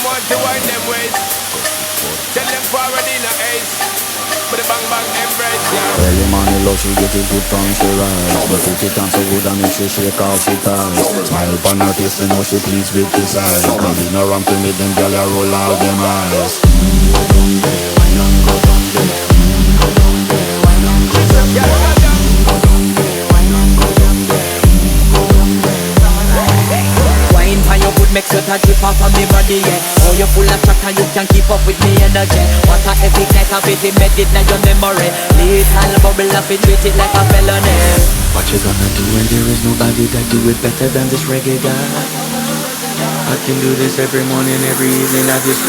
them want to wind them ways. Tell them forward in a ace. But the bang bang embrace, yeah. Early morning love, she get it good from she rise. But put it on so good and make she shake off she ties. Smile upon her face, you know she pleased with this eyes. Come in around to me, them gyal a roll out them eyes. Go down there, why not go down there? Go down there, why not go down there? Go down there, why not go down there? Go down there. Wine pan your good, make sweat a drip off of me body, yeah. Oh, you full of chatter, you can keep up with me energy. What a epic night of it, embedded in your memory. Little bubble up, it treat it like a felony. What you gonna do when there is nobody that do it better than this reggae guy? I can do this every morning, every evening, I just